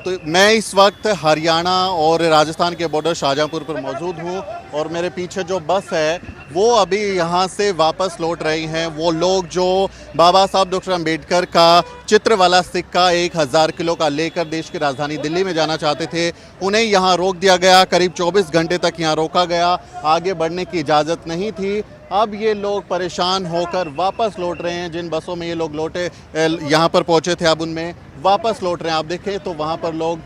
तो मैं इस वक्त हरियाणा और राजस्थान के बॉर्डर शाहजहाँपुर पर मौजूद हूँ और मेरे पीछे जो बस है वो अभी यहाँ से वापस लौट रही हैं। वो लोग जो बाबा साहब डॉक्टर अम्बेडकर का चित्र वाला सिक्का 1000 किलो का लेकर देश की राजधानी दिल्ली में जाना चाहते थे, उन्हें यहाँ रोक दिया गया। करीब 24 घंटे तक यहाँ रोका गया, आगे बढ़ने की इजाज़त नहीं थी। अब ये लोग परेशान होकर वापस लौट रहे हैं। जिन बसों में ये लोग लौटे यहाँ पर पहुँचे थे, अब उनमें वापस लौट रहे हैं। आप देखें तो वहाँ पर लोग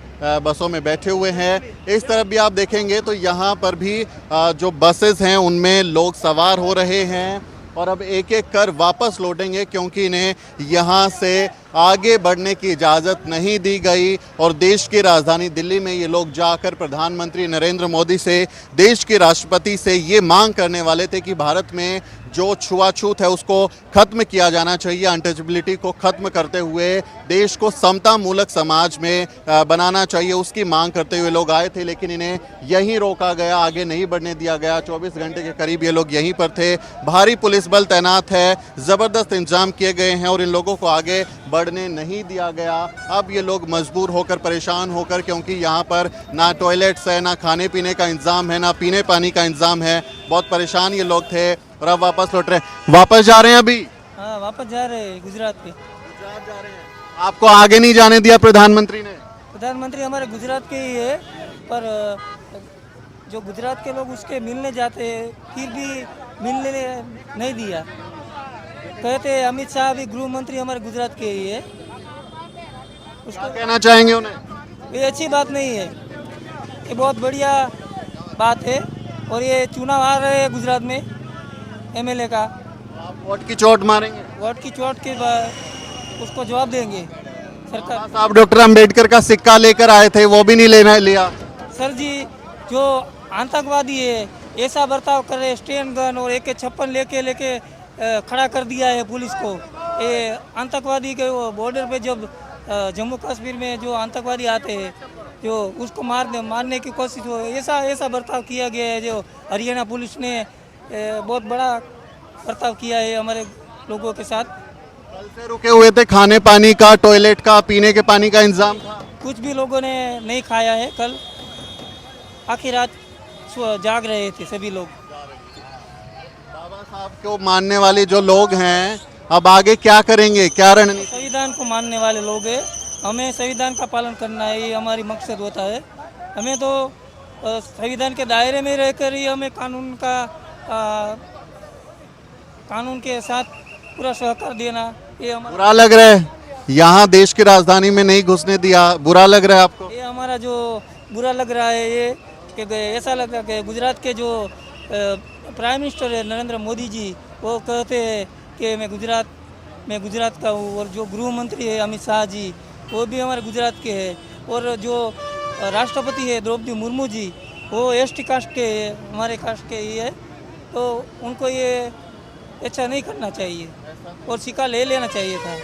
बसों में बैठे हुए हैं। इस तरफ भी आप देखेंगे तो यहाँ पर भी जो बसेस हैं उनमें लोग सवार हो रहे हैं और अब एक एक कर वापस लौटेंगे, क्योंकि इन्हें यहाँ से आगे बढ़ने की इजाज़त नहीं दी गई। और देश की राजधानी दिल्ली में ये लोग जाकर प्रधानमंत्री नरेंद्र मोदी से, देश के राष्ट्रपति से ये मांग करने वाले थे कि भारत में जो छुआछूत है उसको ख़त्म किया जाना चाहिए, अनटचेबिलिटी को ख़त्म करते हुए देश को समता मूलक समाज में बनाना चाहिए, उसकी मांग करते हुए लोग आए थे। लेकिन इन्हें यहीं रोका गया, आगे नहीं बढ़ने दिया गया। 24 घंटे के करीब ये लोग यहीं पर थे। भारी पुलिस बल तैनात है, ज़बरदस्त इंतजाम किए गए हैं और इन लोगों को आगे बढ़ने नहीं दिया गया। अब ये लोग मजबूर होकर, परेशान होकर, क्योंकि यहाँ पर ना टॉयलेट्स है, ना खाने पीने का इंतज़ाम है, ना पीने पानी का इंतज़ाम है। बहुत परेशान ये लोग थे और अब वापस लौट रहे हैं। वापस जा रहे हैं अभी? हाँ, वापस जा रहे हैं गुजरात पे। गुजरात जा रहे हैं। आपको आगे नहीं जाने दिया प्रधानमंत्री ने? प्रधानमंत्री हमारे गुजरात के ही है, पर जो गुजरात के लोग उसके मिलने जाते हैं फिर भी मिलने नहीं दिया। कहते हैं अमित शाह भी गृह मंत्री हमारे गुजरात के ही है। उसको कहना चाहेंगे उन्हें? ये अच्छी बात नहीं है, ये बहुत बढ़िया बात है। और ये चुनाव आ रहे हैं गुजरात में एमएलए का। आप वोट की चोट मारेंगे? वोट की चोट के बाद उसको जवाब देंगे सरकार। आप डॉक्टर अंबेडकर का सिक्का लेकर आए थे, वो भी नहीं लेना लिया? सर जी, जो आतंकवादी है ऐसा बर्ताव कर रहे, स्टेन गन और AK-56 लेके खड़ा कर दिया है पुलिस को। ये आतंकवादी के वो बॉर्डर पे जब जम्मू कश्मीर में जो आतंकवादी आते हैं, जो उसको मारने की कोशिश हो, ऐसा बर्ताव किया गया है। जो हरियाणा पुलिस ने बहुत बड़ा बर्ताव किया है हमारे लोगों के साथ। कल से रुके हुए थे, खाने पानी का, टॉयलेट का, पीने के पानी का इंतजाम था? कुछ भी लोगों ने नहीं खाया है। कल आखिर रात जाग रहे थे सभी लोग। बाबा साहब को मानने वाले जो लोग हैं अब आगे क्या करेंगे, क्या रणनीति? संविधान को मानने वाले लोग हैं, हमें संविधान का पालन करना है, ये हमारी मकसद होता है। हमें तो संविधान के दायरे में रहकर ही हमें कानून के साथ पूरा सहकार देना, ये हमारा। बुरा लग रहा है यहाँ देश की राजधानी में नहीं घुसने दिया? बुरा लग रहा है आपको? ये हमारा जो बुरा लग रहा है ये कि ऐसा लगा कि गुजरात के जो प्राइम मिनिस्टर है नरेंद्र मोदी जी, वो कहते हैं कि मैं गुजरात का हूँ। और जो गृह मंत्री है अमित शाह जी, वो भी हमारे गुजरात के हैं। और जो राष्ट्रपति है द्रौपदी मुर्मू जी, वो ST कास्ट के है, हमारे कास्ट के ही है। तो उनको ये ऐसा नहीं करना चाहिए और सिक्का ले लेना चाहिए था।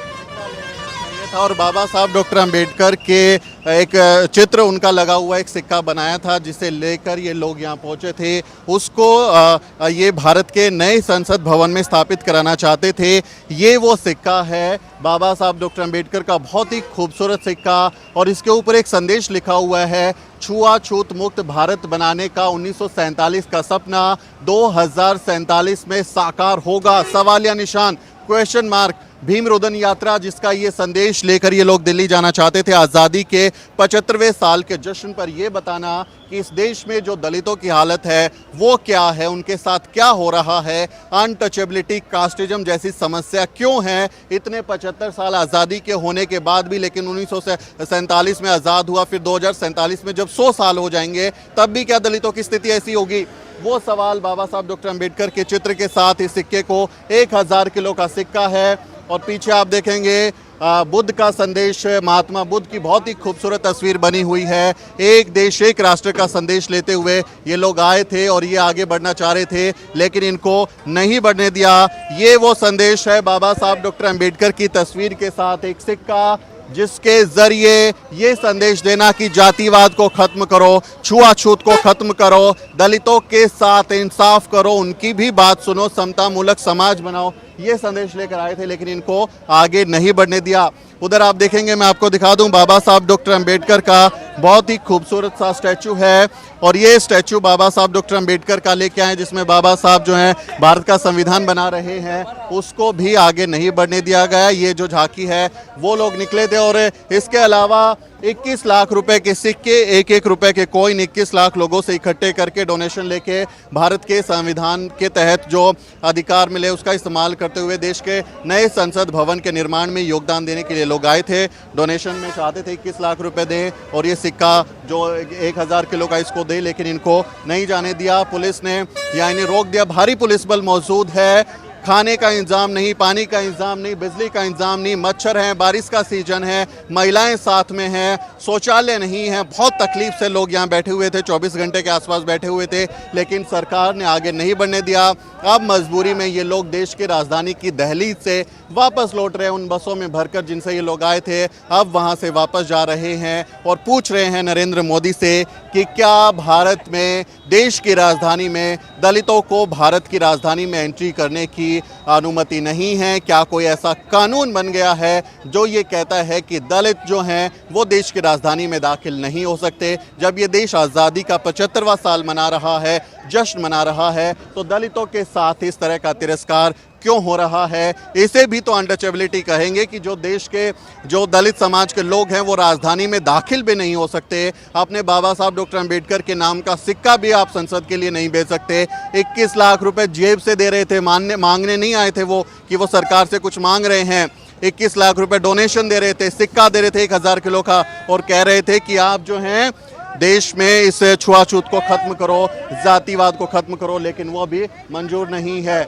और बाबा साहब डॉक्टर अंबेडकर के एक चित्र उनका लगा हुआ एक सिक्का बनाया था, जिसे लेकर ये लोग यहाँ पहुँचे थे। उसको ये भारत के नए संसद भवन में स्थापित कराना चाहते थे। ये वो सिक्का है बाबा साहब डॉक्टर अंबेडकर का, बहुत ही खूबसूरत सिक्का। और इसके ऊपर एक संदेश लिखा हुआ है, छुआछूत मुक्त भारत बनाने का 1947 का सपना 2047 में साकार होगा, सवालिया निशान, क्वेश्चन मार्क। भीम रोदन यात्रा, जिसका ये संदेश लेकर ये लोग दिल्ली जाना चाहते थे आज़ादी के 75वें साल के जश्न पर, ये बताना कि इस देश में जो दलितों की हालत है वो क्या है, उनके साथ क्या हो रहा है, अनटचेबिलिटी, कास्टिज्म जैसी समस्या क्यों है इतने 75 साल आज़ादी के होने के बाद भी। लेकिन 1947 में आज़ाद हुआ, फिर 2047 में जब 100 साल हो जाएंगे तब भी क्या दलितों की स्थिति ऐसी होगी? वो सवाल बाबा साहब डॉक्टर अंबेडकर के चित्र के साथ इस सिक्के को, 1000 किलो का सिक्का है। और पीछे आप देखेंगे बुद्ध का संदेश, महात्मा बुद्ध की बहुत ही खूबसूरत तस्वीर बनी हुई है। एक देश एक राष्ट्र का संदेश लेते हुए ये लोग आए थे और ये आगे बढ़ना चाह रहे थे, लेकिन इनको नहीं बढ़ने दिया। ये वो संदेश है बाबा साहब डॉक्टर अंबेडकर की तस्वीर के साथ एक सिक्का, जिसके जरिए ये संदेश देना कि जातिवाद को खत्म करो, छुआछूत को खत्म करो, दलितों के साथ इंसाफ करो, उनकी भी बात सुनो, समता मूलक समाज बनाओ, ये संदेश लेकर आए थे, लेकिन इनको आगे नहीं बढ़ने दिया। उधर आप देखेंगे, मैं आपको दिखा दूं, बाबा साहब डॉक्टर अंबेडकर का बहुत ही खूबसूरत सा स्टैचू है और ये स्टैचू बाबा साहब डॉक्टर अंबेडकर का लेके आए, जिसमें बाबा साहब जो हैं भारत का संविधान बना रहे हैं, उसको भी आगे नहीं बढ़ने दिया गया। ये जो झांकी है वो लोग निकले थे और इसके अलावा 21 लाख रुपए के सिक्के, एक एक रुपए के कॉइन 21 लाख लोगों से इकट्ठे करके डोनेशन लेके भारत के संविधान के तहत जो अधिकार मिले उसका इस्तेमाल करते हुए देश के नए संसद भवन के निर्माण में योगदान देने के लिए लोग आए थे। डोनेशन में चाहते थे 21 लाख रुपए दें और ये सिक्का जो 1000 किलो का इसको दे, लेकिन इनको नहीं जाने दिया। पुलिस ने या इन्हें रोक दिया। भारी पुलिस बल मौजूद है। खाने का इंतजाम नहीं, पानी का इंतजाम नहीं, बिजली का इंतजाम नहीं, मच्छर हैं, बारिश का सीजन है, महिलाएं साथ में हैं, शौचालय नहीं है। बहुत तकलीफ से लोग यहाँ बैठे हुए थे, 24 घंटे के आसपास बैठे हुए थे, लेकिन सरकार ने आगे नहीं बढ़ने दिया। अब मजबूरी में ये लोग देश की राजधानी की दहलीज से वापस लौट रहे हैं, उन बसों में भरकर जिनसे ये लोग आए थे, अब वहाँ से वापस जा रहे हैं और पूछ रहे हैं नरेंद्र मोदी से कि क्या भारत में, देश की राजधानी में दलितों को भारत की राजधानी में एंट्री करने की अनुमति नहीं है? क्या कोई ऐसा कानून बन गया है जो ये कहता है कि दलित जो हैं वो देश की राजधानी में दाखिल नहीं हो सकते? जब ये देश आज़ादी का 75वां साल मना रहा है, जश्न मना रहा है, तो दलितों के साथ इस तरह का तिरस्कार क्यों हो रहा है? इसे भी तो अनटचेबिलिटी कहेंगे कि जो देश के, जो दलित समाज के लोग हैं वो राजधानी में दाखिल भी नहीं हो सकते। अपने बाबा साहब डॉक्टर अंबेडकर के नाम का सिक्का भी आप संसद के लिए नहीं भेज सकते। 21 लाख रुपए जेब से दे रहे थे, मांगने नहीं आए थे वो कि वो सरकार से कुछ मांग रहे हैं। 21 लाख रुपए डोनेशन दे रहे थे, सिक्का दे रहे थे 1000 किलो का और कह रहे थे कि आप जो हैं देश में इस छुआछूत को खत्म करो, जातिवाद को खत्म करो, लेकिन वो भी मंजूर नहीं है।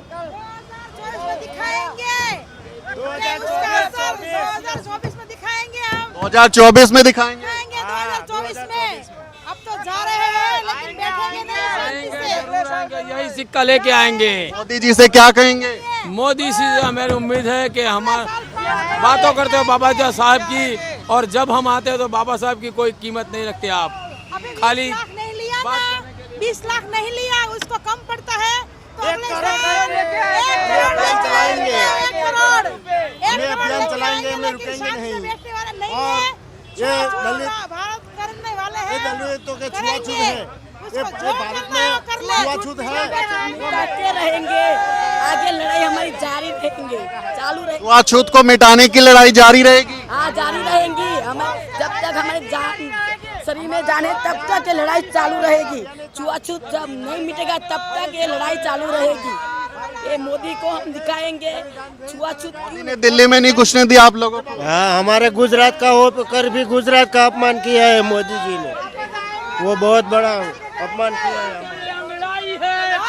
2024 में दिखाएंगे। 2024 में अब तो जा रहे हैं, लेकिन बैठेंगे नहीं। यही सिक्का लेके आएंगे। मोदी जी से क्या कहेंगे? मोदी से हमें उम्मीद है कि हम बातों करते हो बाबा साहब की, और जब हम आते हैं तो बाबा साहब की कोई कीमत नहीं रखते आप। खाली 20 लाख नहीं लिया ना, 20 लाख नहीं लिया, उसको कम पड़ता है तो एक करोड़ चलाएंगे, अभियान चलाएंगे, हम रुकेंगे नहीं। और ये दलित भारत करने वाले हैं, दलितों के छुआछूत है, ये भारत में छुआछूत है। करते रहेंगे, आगे लड़ाई हमारी जारी रहेंगे, चालू रहेगी। छुआछूत को मिटाने की लड़ाई जारी रहेगी। हाँ, जारी रहेंगी। हमें जब तक हमारे जान शरीर में जाने तब तक ये लड़ाई चालू रहेगी। छुआछूत जब नहीं मिटेगा तब तक ये लड़ाई चालू रहेगी। ये मोदी को हम दिखाएंगे छुआछूत। ने दिल्ली में नहीं घुसने दिया आप लोगों को। हाँ, हमारे गुजरात का होकर भी गुजरात का अपमान किया है मोदी जी ने, वो बहुत बड़ा अपमान किया है।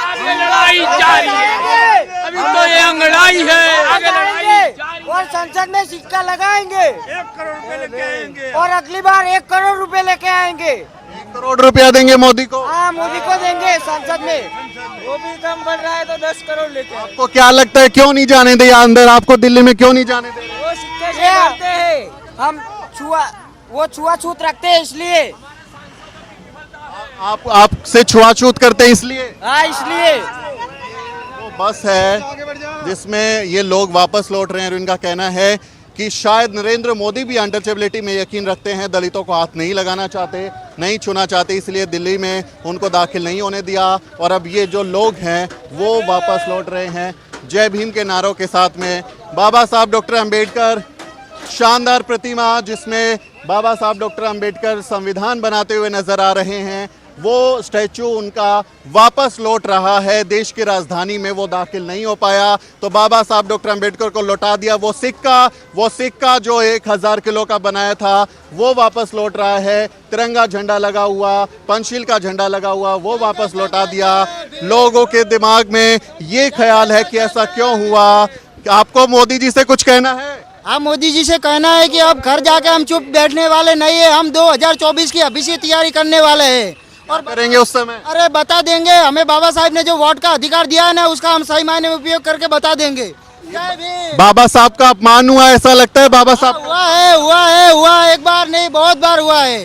आगे लड़ाई जारी है, अभी तो ये लड़ाई है, आगे लड़ाई जारी। और संसद में सिक्का लगाएंगे, 1 करोड़ रुपए लेके आएंगे और अगली बार 1 करोड़ रुपए लेके आएंगे। 1 करोड़ रुपया देंगे मोदी को। हाँ, मोदी को देंगे संसद में। वो भी कम बढ़ रहा है तो 10 करोड़ लेके आपको क्या लगता है क्यों नहीं जाने दिया अंदर? आपको दिल्ली में क्यों नहीं जाने दे? वो सिक्के से करते हैं। हम छुआछूत रखते हैं इसलिए। आप आपसे छुआछूत करते हैं इसलिए? हाँ, इसलिए। वो बस है जिसमें ये लोग वापस लौट रहे हैं और इनका कहना है कि शायद नरेंद्र मोदी भी अनटचेबिलिटी में यकीन रखते हैं, दलितों को हाथ नहीं लगाना चाहते, नहीं छूना चाहते, इसलिए दिल्ली में उनको दाखिल नहीं होने दिया। और अब ये जो लोग हैं वो वापस लौट रहे हैं जय भीम के नारों के साथ में। बाबा साहब डॉक्टर अंबेडकर, शानदार प्रतिमा जिसमें बाबा साहब डॉक्टर अंबेडकर संविधान बनाते हुए नजर आ रहे हैं, वो स्टैचू उनका वापस लौट रहा है। देश की राजधानी में वो दाखिल नहीं हो पाया तो बाबा साहब डॉक्टर अंबेडकर को लौटा दिया। वो सिक्का जो 1000 किलो का बनाया था वो वापस लौट रहा है। तिरंगा झंडा लगा हुआ, पंचशील का झंडा लगा हुआ, वो वापस लौटा दिया। लोगों के दिमाग में ये ख्याल है कि ऐसा क्यों हुआ। आपको मोदी जी से कुछ कहना है? हाँ, मोदी जी से कहना है कि अब घर जाके हम चुप बैठने वाले नहीं है। हम 2024 की अभी से तैयारी करने वाले हैं और करेंगे उस समय। अरे बता देंगे, हमें बाबा साहब ने जो वोट का अधिकार दिया है ना, उसका हम सही मायने में उपयोग करके बता देंगे। जय भीम। बाबा साहब का अपमान हुआ, ऐसा लगता है बाबा साहब हुआ है, एक बार नहीं बहुत बार हुआ है।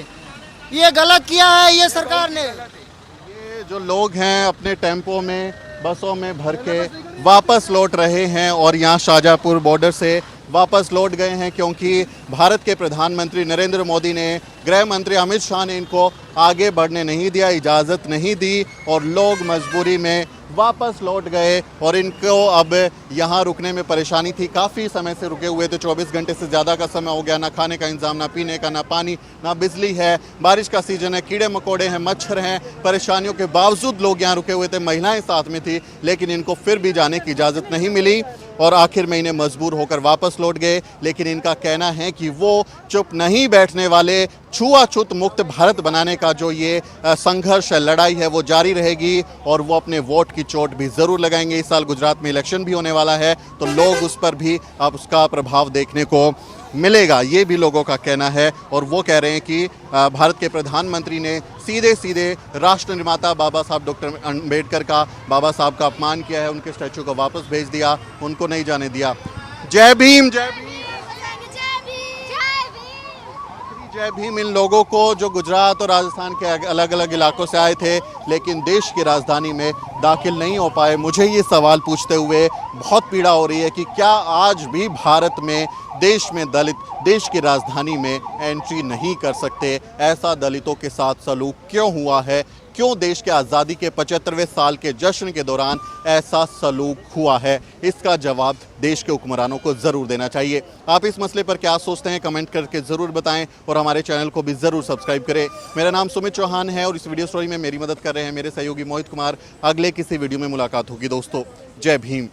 ये गलत किया है ये सरकार ने। ये जो लोग हैं अपने टेम्पो में बसों में भर के वापस लौट रहे हैं और यहाँ शाहजहाँपुर बॉर्डर से वापस लौट गए हैं क्योंकि भारत के प्रधानमंत्री नरेंद्र मोदी ने, गृह मंत्री अमित शाह ने इनको आगे बढ़ने नहीं दिया, इजाज़त नहीं दी और लोग मजबूरी में वापस लौट गए और इनको अब यहाँ रुकने में परेशानी थी। काफ़ी समय से रुके हुए थे, 24 घंटे से ज़्यादा का समय हो गया, ना खाने का इंतजाम, ना पीने का, ना पानी, ना बिजली है, बारिश का सीजन है, कीड़े मकोड़े हैं, मच्छर हैं, परेशानियों के बावजूद लोग यहाँ रुके हुए थे, महिलाएं साथ में थी, लेकिन इनको फिर भी जाने की इजाज़त नहीं मिली और आखिर में इन्हें मजबूर होकर वापस लौट गए। लेकिन इनका कहना है कि वो चुप नहीं बैठने वाले, छुआछूत मुक्त भारत बनाने का जो ये संघर्ष है, लड़ाई है, वो जारी रहेगी और वो अपने वोट की चोट भी ज़रूर लगाएंगे। इस साल गुजरात में इलेक्शन भी होने वाला है तो लोग उस पर भी अब उसका प्रभाव देखने को मिलेगा, ये भी लोगों का कहना है। और वो कह रहे हैं कि भारत के प्रधानमंत्री ने सीधे सीधे राष्ट्र निर्माता बाबा साहब डॉक्टर अम्बेडकर का, बाबा साहब का अपमान किया है, उनके स्टैचू को वापस भेज दिया, उनको नहीं जाने दिया। जय भीम, जय भीम, जय भीम। इन लोगों को जो गुजरात और राजस्थान के अलग अलग इलाकों से आए थे लेकिन देश की राजधानी में दाखिल नहीं हो पाए, मुझे ये सवाल पूछते हुए बहुत पीड़ा हो रही है कि क्या आज भी भारत में, देश में दलित देश की राजधानी में एंट्री नहीं कर सकते? ऐसा दलितों के साथ सलूक क्यों हुआ है? क्यों देश के आज़ादी के 75वें साल के जश्न के दौरान ऐसा सलूक हुआ है? इसका जवाब देश के हुक्मरानों को ज़रूर देना चाहिए। आप इस मसले पर क्या सोचते हैं कमेंट करके ज़रूर बताएं और हमारे चैनल को भी ज़रूर सब्सक्राइब करें। मेरा नाम सुमित चौहान है और इस वीडियो स्टोरी में मेरी मदद कर रहे हैं मेरे सहयोगी मोहित कुमार। अगले किसी वीडियो में मुलाकात होगी दोस्तों। जय भीम।